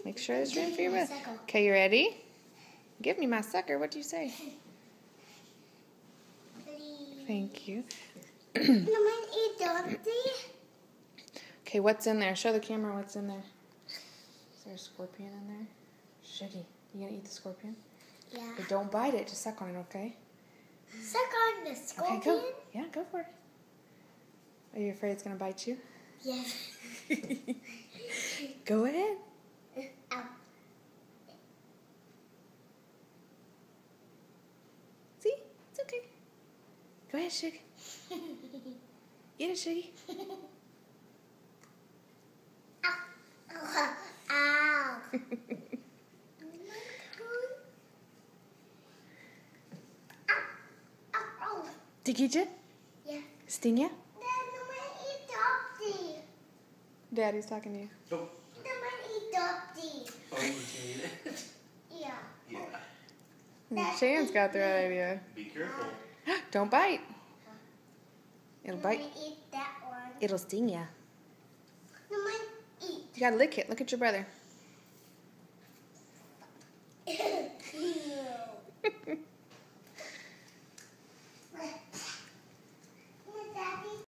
Make sure there's room for your breath. Okay, you ready? Give me my sucker. What do you say? Thank you. Okay, what's in there? Show the camera what's in there. Is there a scorpion in there? Shiggy, you gonna eat the scorpion? Yeah. But don't bite it. Just suck on it, okay? Suck on the scorpion? Okay, go. Yeah, go for it. Are you afraid it's gonna bite you? Yes. Go ahead. Ow. See? It's okay. Go ahead, Shig. Eat it, Shiggy. Ow. Ow. Did he eat you? Yeah. Sting you? Dad, Daddy's talking to you. Oh. Oh, you can eat it? Yeah. Yeah. Shane's got the right idea. Be careful. Don't bite. It'll bite. Eat that one. It'll sting you. No, eat. You gotta lick it. Look at your brother.